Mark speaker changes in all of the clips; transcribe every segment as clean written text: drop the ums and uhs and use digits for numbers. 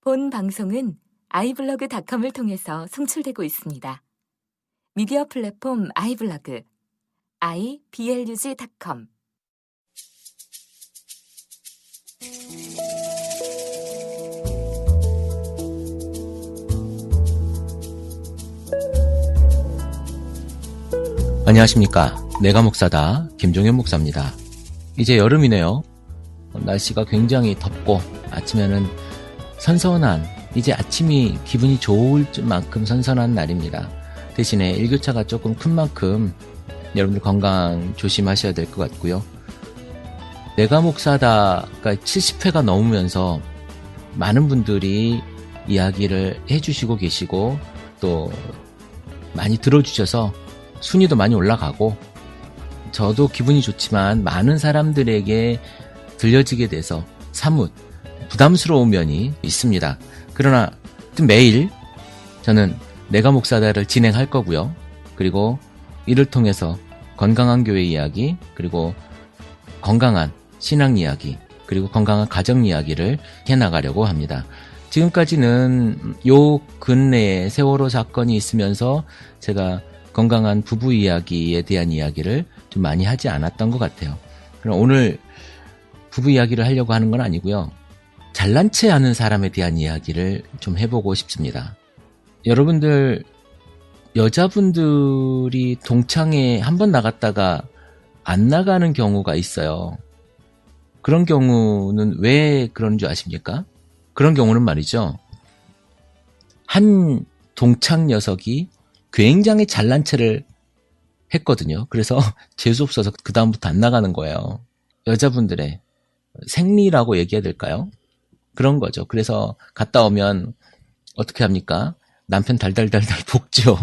Speaker 1: 본 방송은 iblog.com을 통해서 송출되고 있습니다. 미디어 플랫폼 iblog, iblog.com.
Speaker 2: 안녕하십니까. 내가 목사다 김종현 목사입니다. 이제 여름이네요. 날씨가 굉장히 덥고 아침에는 선선한, 이제 아침이 기분이 좋을 만큼 선선한 날입니다. 대신에 일교차가 조금 큰 만큼 여러분들 건강 조심하셔야 될 것 같고요. 내가 목사다가 70회가 넘으면서 많은 분들이 이야기를 해주시고 계시고 또 많이 들어주셔서 순위도 많이 올라가고 저도 기분이 좋지만 많은 사람들에게 들려지게 돼서 사뭇 부담스러운 면이 있습니다. 그러나 매일 저는 내가 목사다를 진행할 거고요. 그리고 이를 통해서 건강한 교회 이야기, 그리고 건강한 신앙 이야기, 그리고 건강한 가정 이야기를 해나가려고 합니다. 지금까지는 요 근래에 세월호 사건이 있으면서 제가 건강한 부부 이야기에 대한 이야기를 좀 많이 하지 않았던 것 같아요. 그럼 오늘 부부 이야기를 하려고 하는 건 아니고요. 잘난 체 하는 사람에 대한 이야기를 좀 해보고 싶습니다. 여러분들, 여자분들이 동창회 한번 나갔다가 안 나가는 경우가 있어요. 그런 경우는 왜 그런 줄 아십니까? 그런 경우는 말이죠. 한 동창 녀석이 굉장히 잘난 체를 했거든요. 그래서 재수없어서 그 다음부터 안 나가는 거예요. 여자분들의 생리라고 얘기해야 될까요? 그런 거죠. 그래서 갔다 오면 어떻게 합니까? 남편 달달달달 볶죠.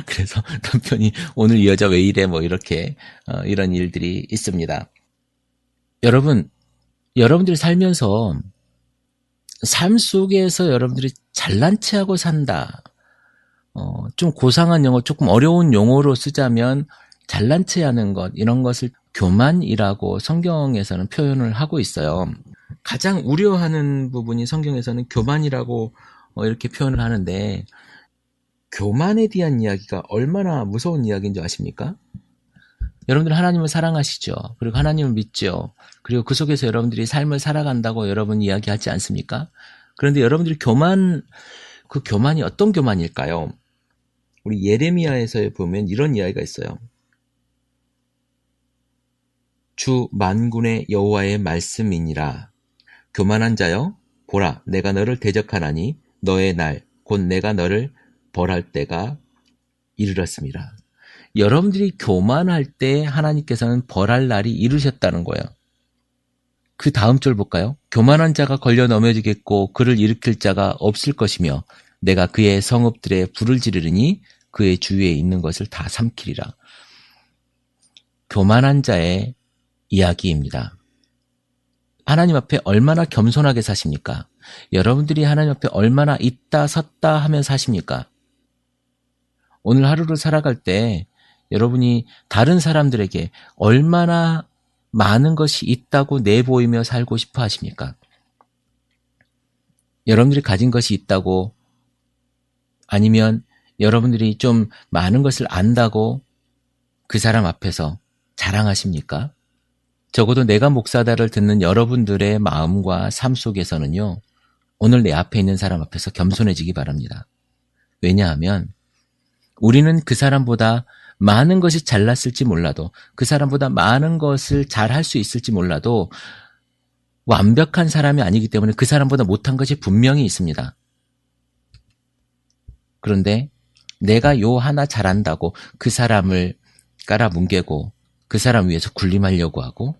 Speaker 2: 그래서 남편이 오늘 이 여자 왜 이래 뭐 이렇게 이런 일들이 있습니다. 여러분들이 살면서 삶 속에서 여러분들이 잘난 체하고 산다. 좀 고상한 용어, 조금 어려운 용어로 쓰자면 잘난 체하는 것, 이런 것을 교만이라고 성경에서는 표현을 하고 있어요. 가장 우려하는 부분이 성경에서는 교만이라고 이렇게 표현을 하는데, 교만에 대한 이야기가 얼마나 무서운 이야기인지 아십니까? 여러분들 하나님을 사랑하시죠. 그리고 하나님을 믿죠. 그리고 그 속에서 여러분들이 삶을 살아간다고 여러분 이야기하지 않습니까? 그런데 여러분들이 그 교만이 어떤 교만일까요? 우리 예레미야에서 보면 이런 이야기가 있어요. 주 만군의 여호와의 말씀이니라. 교만한 자여, 보라, 내가 너를 대적하나니 너의 날, 곧 내가 너를 벌할 때가 이르렀습니다. 여러분들이 교만할 때 하나님께서는 벌할 날이 이르셨다는 거예요. 그 다음 절 볼까요? 교만한 자가 걸려 넘어지겠고 그를 일으킬 자가 없을 것이며 내가 그의 성읍들에 불을 지르리니 그의 주위에 있는 것을 다 삼키리라. 교만한 자의 이야기입니다. 하나님 앞에 얼마나 겸손하게 사십니까? 여러분들이 하나님 앞에 얼마나 있다 섰다 하며 사십니까? 오늘 하루를 살아갈 때 여러분이 다른 사람들에게 얼마나 많은 것이 있다고 내보이며 살고 싶어 하십니까? 여러분들이 가진 것이 있다고, 아니면 여러분들이 좀 많은 것을 안다고 그 사람 앞에서 자랑하십니까? 적어도 내가 목사다를 듣는 여러분들의 마음과 삶 속에서는요, 오늘 내 앞에 있는 사람 앞에서 겸손해지기 바랍니다. 왜냐하면 우리는 그 사람보다 많은 것이 잘났을지 몰라도, 그 사람보다 많은 것을 잘할 수 있을지 몰라도 완벽한 사람이 아니기 때문에 그 사람보다 못한 것이 분명히 있습니다. 그런데 내가 요 하나 잘한다고 그 사람을 깔아뭉개고 그 사람 위해서 군림하려고 하고,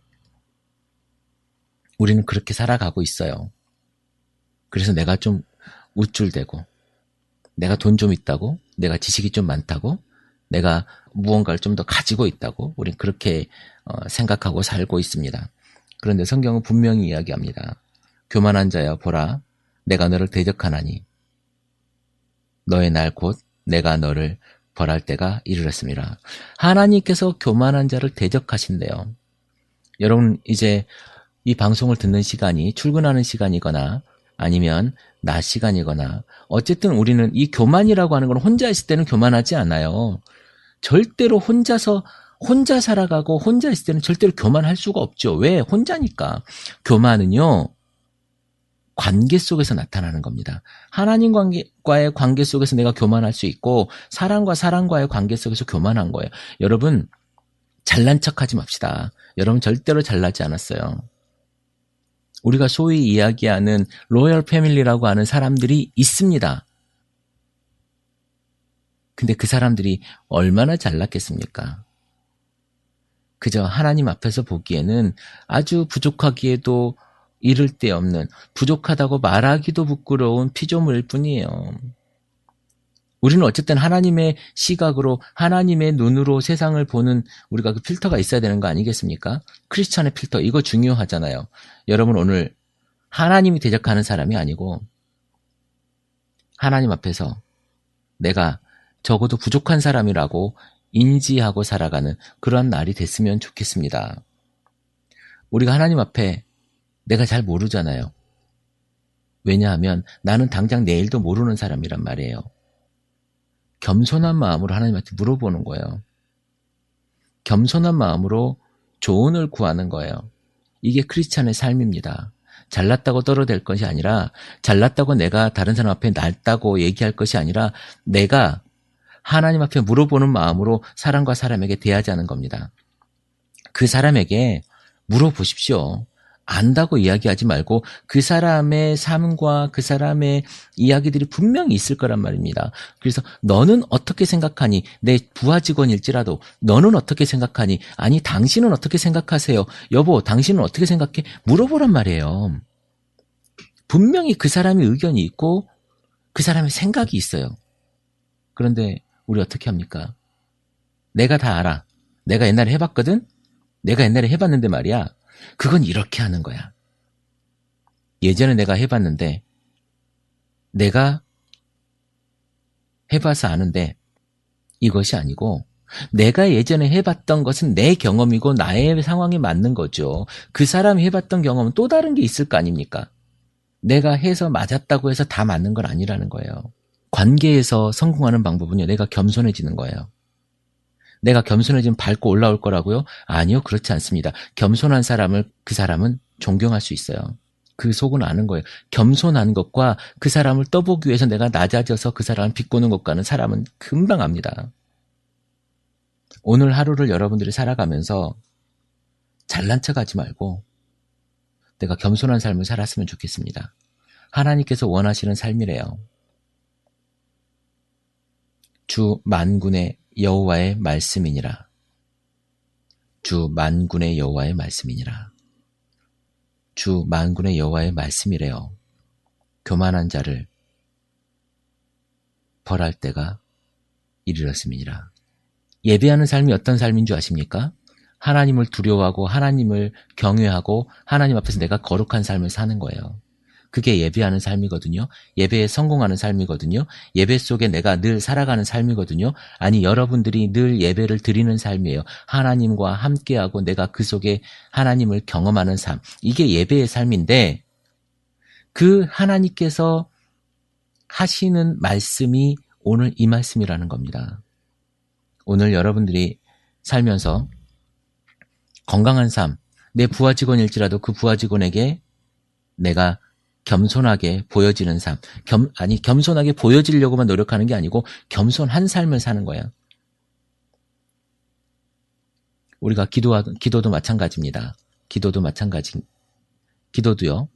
Speaker 2: 우리는 그렇게 살아가고 있어요. 그래서 내가 좀 우쭐대고, 내가 돈 좀 있다고, 내가 지식이 좀 많다고, 내가 무언가를 좀 더 가지고 있다고, 우린 그렇게 생각하고 살고 있습니다. 그런데 성경은 분명히 이야기합니다. 교만한 자여, 보라, 내가 너를 대적하나니 너의 날 곧 내가 너를 벌할 때가 이르렀습니다. 하나님께서 교만한 자를 대적하신대요. 여러분, 이제 이 방송을 듣는 시간이 출근하는 시간이거나 아니면 낮 시간이거나 어쨌든 우리는 이 교만이라고 하는 건 혼자 있을 때는 교만하지 않아요. 절대로 혼자 살아가고 혼자 있을 때는 절대로 교만할 수가 없죠. 왜? 혼자니까. 교만은요. 관계 속에서 나타나는 겁니다. 하나님과의 관계 속에서 내가 교만할 수 있고 사람과의 관계 속에서 교만한 거예요. 여러분 잘난 척하지 맙시다. 여러분 절대로 잘나지 않았어요. 우리가 소위 이야기하는 로열 패밀리라고 하는 사람들이 있습니다. 근데 그 사람들이 얼마나 잘났겠습니까? 그저 하나님 앞에서 보기에는 아주 부족하기에도 이를 데 없는, 부족하다고 말하기도 부끄러운 피조물일 뿐이에요. 우리는 어쨌든 하나님의 시각으로, 하나님의 눈으로 세상을 보는 우리가 그 필터가 있어야 되는 거 아니겠습니까? 크리스찬의 필터, 이거 중요하잖아요. 여러분 오늘 하나님이 대적하는 사람이 아니고 하나님 앞에서 내가 적어도 부족한 사람이라고 인지하고 살아가는 그러한 날이 됐으면 좋겠습니다. 우리가 하나님 앞에 내가 잘 모르잖아요. 왜냐하면 나는 당장 내일도 모르는 사람이란 말이에요. 겸손한 마음으로 하나님한테 물어보는 거예요. 겸손한 마음으로 조언을 구하는 거예요. 이게 크리스찬의 삶입니다. 잘났다고 떨어질 것이 아니라, 잘났다고 내가 다른 사람 앞에 낫다고 얘기할 것이 아니라 내가 하나님 앞에 물어보는 마음으로 사람과 사람에게 대하자는 겁니다. 그 사람에게 물어보십시오. 안다고 이야기하지 말고 그 사람의 삶과 그 사람의 이야기들이 분명히 있을 거란 말입니다. 그래서 너는 어떻게 생각하니? 내 부하 직원일지라도 너는 어떻게 생각하니? 아니 당신은 어떻게 생각하세요? 여보 당신은 어떻게 생각해? 물어보란 말이에요. 분명히 그 사람의 의견이 있고 그 사람의 생각이 있어요. 그런데 우리 어떻게 합니까? 내가 다 알아. 내가 옛날에 해봤거든? 내가 옛날에 해봤는데 말이야. 그건 이렇게 하는 거야. 예전에 내가 해봤는데 내가 해봐서 아는데 이것이 아니고 내가 예전에 해봤던 것은 내 경험이고 나의 상황에 맞는 거죠. 그 사람이 해봤던 경험은 또 다른 게 있을 거 아닙니까? 내가 해서 맞았다고 해서 다 맞는 건 아니라는 거예요. 관계에서 성공하는 방법은요. 내가 겸손해지는 거예요. 내가 겸손해지면 밟고 올라올 거라고요? 아니요, 그렇지 않습니다. 겸손한 사람을 그 사람은 존경할 수 있어요. 그 속은 아는 거예요. 겸손한 것과 그 사람을 떠보기 위해서 내가 낮아져서 그 사람을 비꼬는 것과는 사람은 금방 압니다. 오늘 하루를 여러분들이 살아가면서 잘난 척하지 말고 내가 겸손한 삶을 살았으면 좋겠습니다. 하나님께서 원하시는 삶이래요. 주 만군의 여호와의 말씀이니라. 주 만군의 여호와의 말씀이니라. 주 만군의 여호와의 말씀이래요. 교만한 자를 벌할 때가 이르렀음이니라. 예배하는 삶이 어떤 삶인 줄 아십니까? 하나님을 두려워하고 하나님을 경외하고 하나님 앞에서 내가 거룩한 삶을 사는 거예요. 그게 예배하는 삶이거든요. 예배에 성공하는 삶이거든요. 예배 속에 내가 늘 살아가는 삶이거든요. 아니 여러분들이 늘 예배를 드리는 삶이에요. 하나님과 함께하고 내가 그 속에 하나님을 경험하는 삶. 이게 예배의 삶인데 그 하나님께서 하시는 말씀이 오늘 이 말씀이라는 겁니다. 오늘 여러분들이 살면서 건강한 삶, 내 부하 직원일지라도 그 부하 직원에게 내가 겸손하게 보여지는 삶, 겸손하게 보여지려고만 노력하는 게 아니고 겸손한 삶을 사는 거예요. 우리가 기도도 마찬가지입니다. 기도도요.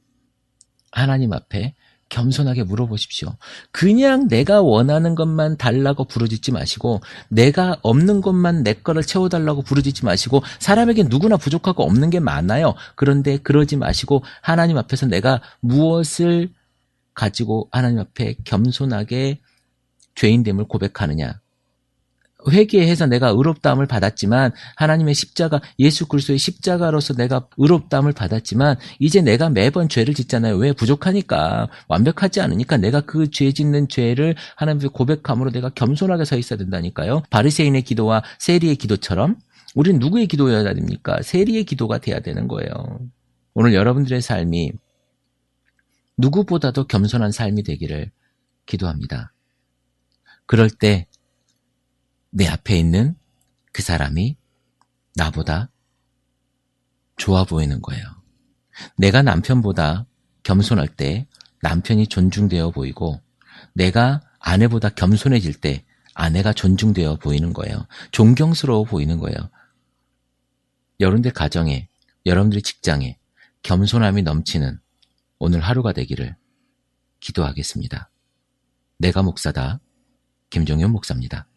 Speaker 2: 하나님 앞에 겸손하게 물어보십시오. 그냥 내가 원하는 것만 달라고 부르짖지 마시고 내가 없는 것만 내 거를 채워달라고 부르짖지 마시고 사람에게 누구나 부족하고 없는 게 많아요. 그런데 그러지 마시고 하나님 앞에서 내가 무엇을 가지고 하나님 앞에 겸손하게 죄인됨을 고백하느냐. 회개해서 내가 의롭다함을 받았지만 하나님의 십자가 예수 그리스도의 십자가로서 내가 의롭다함을 받았지만 이제 내가 매번 죄를 짓잖아요. 왜? 부족하니까 완벽하지 않으니까 내가 그 죄 짓는 죄를 하나님께 고백함으로 내가 겸손하게 서 있어야 된다니까요. 바리새인의 기도와 세리의 기도처럼 우리는 누구의 기도여야 됩니까? 세리의 기도가 돼야 되는 거예요. 오늘 여러분들의 삶이 누구보다도 겸손한 삶이 되기를 기도합니다. 그럴 때 내 앞에 있는 그 사람이 나보다 좋아 보이는 거예요. 내가 남편보다 겸손할 때 남편이 존중되어 보이고, 내가 아내보다 겸손해질 때 아내가 존중되어 보이는 거예요. 존경스러워 보이는 거예요. 여러분들 가정에, 여러분들의 직장에 겸손함이 넘치는 오늘 하루가 되기를 기도하겠습니다. 내가 목사다. 김종현 목사입니다.